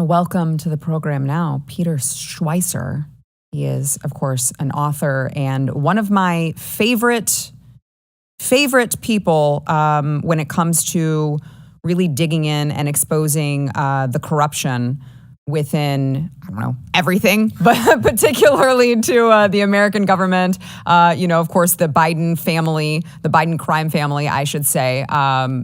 to welcome to the program now Peter Schweizer. He is, of course, an author and one of my favorite people when it comes to really digging in and exposing the corruption within, I don't know, everything, but particularly to the American government, of course, the Biden family, the Biden crime family, I should say.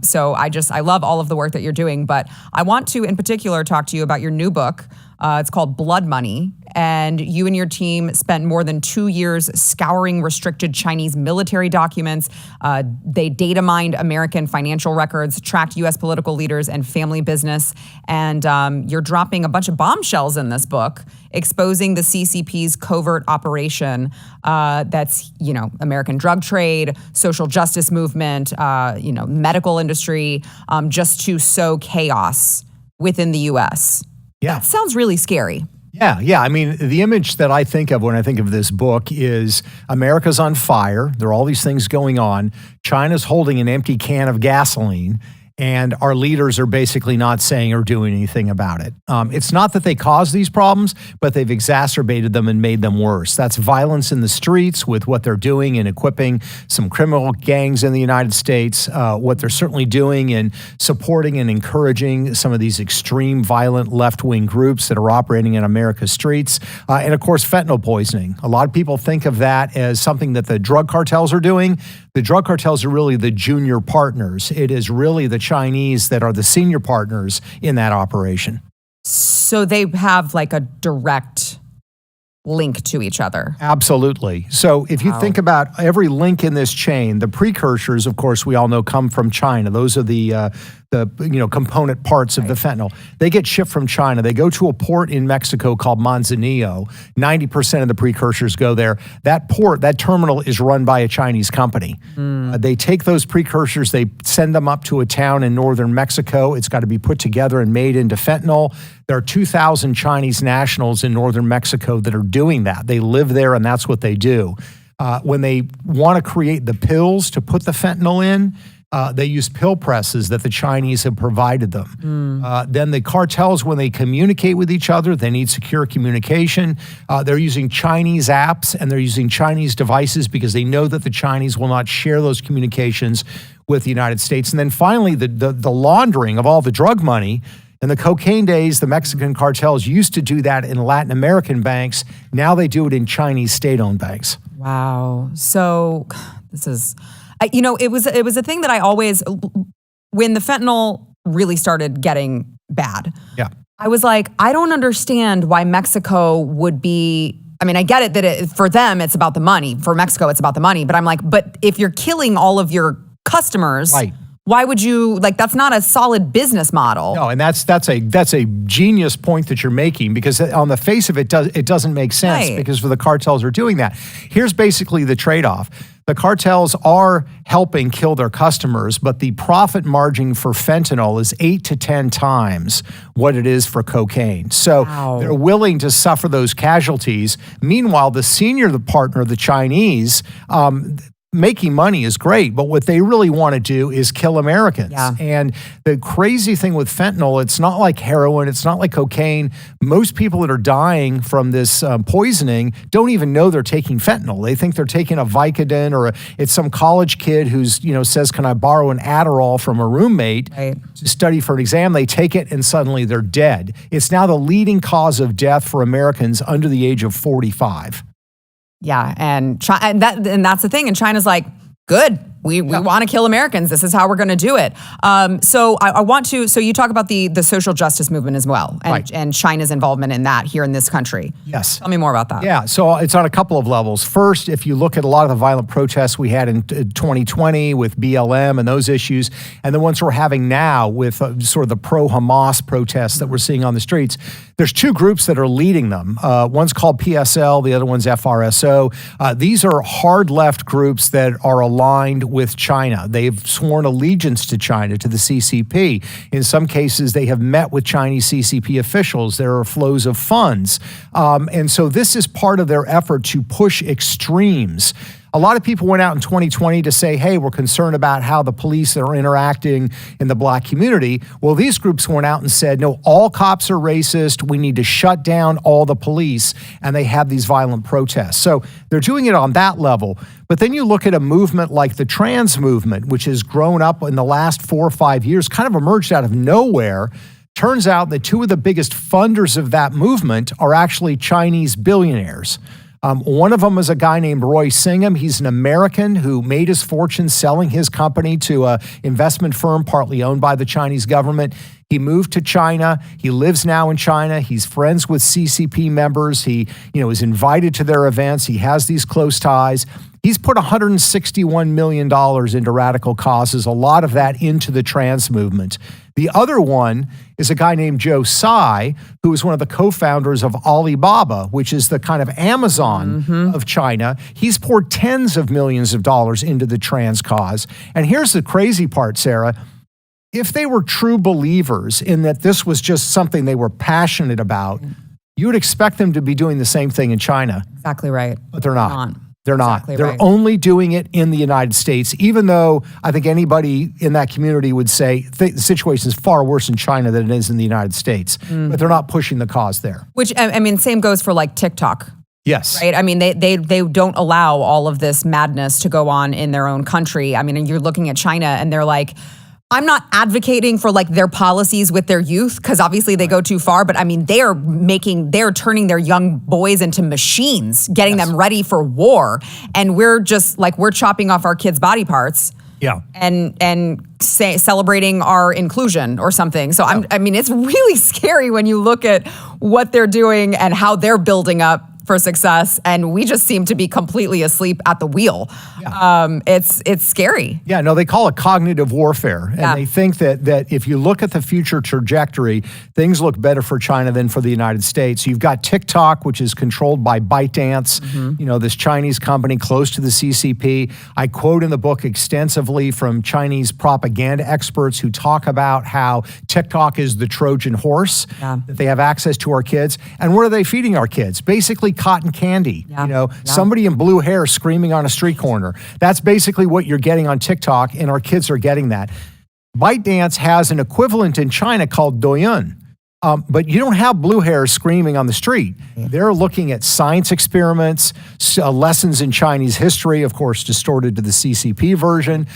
So I love all of the work that you're doing, but I want to, in particular, talk to you about your new book. It's called BloodMoney, and you and your team spent more than 2 years scouring restricted Chinese military documents. They data mined American financial records, tracked U.S. political leaders and family business, and you're dropping a bunch of bombshells in this book, exposing the CCP's covert operation that's, American drug trade, social justice movement, medical industry, just to sow chaos within the U.S. Yeah. That sounds really scary. Yeah. I mean, the image that I think of when I think of this book is America's on fire. There are all these things going on. China's holding an empty can of gasoline, and our leaders are basically not saying or doing anything about it. It's not that they caused these problems, but they've exacerbated them and made them worse. That's violence in the streets with what they're doing and equipping some criminal gangs in the United States, what they're certainly doing in supporting and encouraging some of these extreme violent left-wing groups that are operating in America's streets. And of course, fentanyl poisoning. A lot of people think of that as something that the drug cartels are doing. The drug cartels are really the junior partners. It is really the Chinese that are the senior partners in that operation. So they have like a direct link to each other. Absolutely. So if you think about every link in this chain, the precursors, of course, we all know come from China. Those are the component parts of the fentanyl. They get shipped from China. They go to a port in Mexico called Manzanillo. 90% of the precursors go there. That port, that terminal is run by a Chinese company. They take those precursors, they send them up to a town in northern Mexico. It's got to be put together and made into fentanyl. There are 2,000 Chinese nationals in northern Mexico that are doing that. They live there, and that's what they do. When they want to create the pills to put the fentanyl in, they use pill presses that the Chinese have provided them. Then the cartels, when they communicate with each other, they need secure communication. They're using Chinese apps and they're using Chinese devices because they know that the Chinese will not share those communications with the United States. And then finally, the laundering of all the drug money. In the cocaine days, the Mexican cartels used to do that in Latin American banks. Now they do it in Chinese state-owned banks. Wow. So this is... it was a thing that I always, when the fentanyl really started getting bad, I was like, I don't understand why Mexico would be, I get it that for them, it's about the money. For Mexico, it's about the money. But I'm like, but if you're killing all of your customers, right, why would you, that's not a solid business model. No, and that's a genius point that you're making, because on the face of it, it doesn't make sense, right, because the cartels are doing that. Here's basically the trade-off. The cartels are helping kill their customers, but the profit margin for fentanyl is 8 to 10 times what it is for cocaine. So they're willing to suffer those casualties. Meanwhile, the senior partner, the Chinese, making money is great, but what they really want to do is kill Americans. Yeah. And the crazy thing with fentanyl, it's not like heroin, it's not like cocaine. Most people that are dying from this poisoning don't even know they're taking fentanyl. They think they're taking a Vicodin, or it's some college kid who's, says, can I borrow an Adderall from a roommate to study for an exam? They take it and suddenly they're dead. It's now the leading cause of death for Americans under the age of 45. Yeah, and that's the thing. And China's like, good. We want to kill Americans. This is how we're going to do it. So I want to. So you talk about the social justice movement as well, and China's involvement in that here in this country. Yes. Tell me more about that. Yeah. So it's on a couple of levels. First, if you look at a lot of the violent protests we had in 2020 with BLM and those issues, and the ones we're having now with sort of the pro-Hamas protests that we're seeing on the streets, there's two groups that are leading them. One's called PSL, the other one's FRSO. These are hard left groups that are aligned with China. They've sworn allegiance to China, to the CCP. In some cases, they have met with Chinese CCP officials. There are flows of funds. And so this is part of their effort to push extremes. A lot of people went out in 2020 to say, hey, we're concerned about how the police are interacting in the black community. Well, these groups went out and said, no, all cops are racist. We need to shut down all the police. And they have these violent protests. So they're doing it on that level. But then you look at a movement like the trans movement, which has grown up in the last 4 or 5 years, kind of emerged out of nowhere. Turns out that two of the biggest funders of that movement are actually Chinese billionaires. One of them is a guy named Roy Singham. He's an American who made his fortune selling his company to an investment firm partly owned by the Chinese government. He moved to China. He lives now in China. He's friends with CCP members. He, is invited to their events. He has these close ties. He's put $161 million into radical causes, a lot of that into the trans movement. The other one is a guy named Joe Tsai, who is one of the co-founders of Alibaba, which is the kind of Amazon of China. He's poured tens of millions of dollars into the trans cause. And here's the crazy part, Sarah. If they were true believers in that this was just something they were passionate about, you would expect them to be doing the same thing in China. Exactly right. But they're not. They're not. Exactly They're right. only doing it in the United States, even though I think anybody in that community would say the situation is far worse in China than it is in the United States. But they're not pushing the cause there. Which, I mean, same goes for like TikTok. Yes. Right. I mean, they don't allow all of this madness to go on in their own country. I mean, and you're looking at China and they're like, I'm not advocating for like their policies with their youth because obviously they go too far. But I mean, they're turning their young boys into machines, getting them ready for war. And we're just like, we're chopping off our kids' body parts. Yeah. And celebrating our inclusion or something. So I mean, it's really scary when you look at what they're doing and how they're building up for success, and we just seem to be completely asleep at the wheel. Yeah. It's scary. Yeah, no, they call it cognitive warfare. And they think that if you look at the future trajectory, things look better for China than for the United States. You've got TikTok, which is controlled by ByteDance, this Chinese company close to the CCP. I quote in the book extensively from Chinese propaganda experts who talk about how TikTok is the Trojan horse, that they have access to our kids. And what are they feeding our kids? Basically cotton candy, somebody in blue hair screaming on a street corner. That's basically what you're getting on TikTok, and our kids are getting that. ByteDance has an equivalent in China called Douyin, but you don't have blue hair screaming on the street. They're looking at science experiments, lessons in Chinese history, of course, distorted to the CCP version.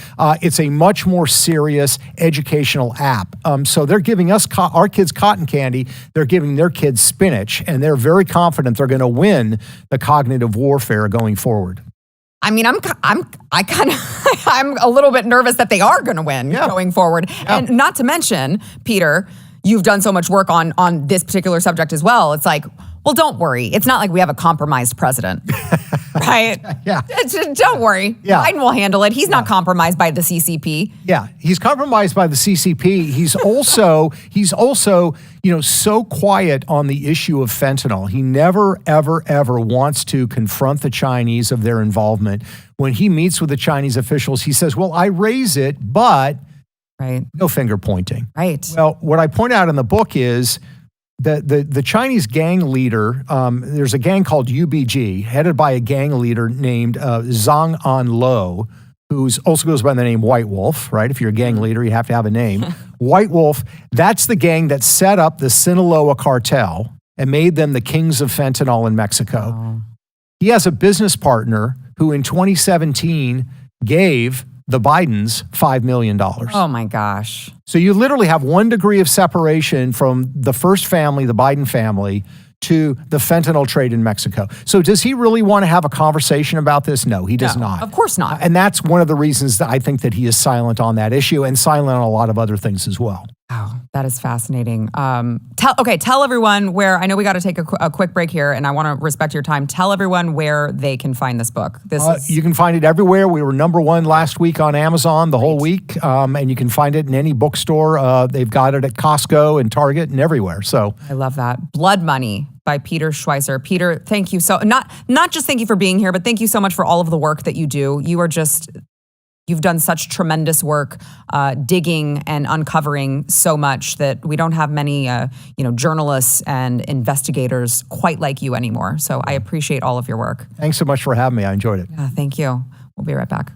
It's a much more serious educational app. So they're giving us, our kids, cotton candy. They're giving their kids spinach, and they're very confident they're going to win the cognitive warfare going forward. I mean, I'm a little bit nervous that they are going to win going forward. Yeah. And not to mention, Peter, you've done so much work on this particular subject as well. It's like, well, don't worry. It's not like we have a compromised president, right? Don't worry. Yeah. Biden will handle it. He's not compromised by the CCP. Yeah, he's compromised by the CCP. He's also, so quiet on the issue of fentanyl. He never, ever, ever wants to confront the Chinese of their involvement. When he meets with the Chinese officials, he says, well, I raise it, but no finger pointing. Right. Well, what I point out in the book is that the Chinese gang leader, there's a gang called UBG, headed by a gang leader named Zhang Anlo, who also goes by the name White Wolf, right? If you're a gang leader, you have to have a name. White Wolf, that's the gang that set up the Sinaloa cartel and made them the kings of fentanyl in Mexico. Oh. He has a business partner who in 2017 gave the Bidens $5 million. Oh my gosh. So you literally have 1 degree of separation from the first family, the Biden family, to the fentanyl trade in Mexico. So does he really want to have a conversation about this? No, he does not. Of course not. And that's one of the reasons that I think that he is silent on that issue and silent on a lot of other things as well. Wow, that is fascinating. Tell everyone where, I know we got to take a quick break here and I want to respect your time. Tell everyone where they can find this book. You can find it everywhere. We were #1 last week on Amazon the whole week. And you can find it in any bookstore. They've got it at Costco and Target and everywhere. So I love that. BloodMoney by Peter Schweizer. Peter, thank you so, not just thank you for being here, but thank you so much for all of the work that you do. You are just You've done such tremendous work digging and uncovering so much that we don't have many journalists and investigators quite like you anymore. So I appreciate all of your work. Thanks so much for having me. I enjoyed it. Thank you. We'll be right back.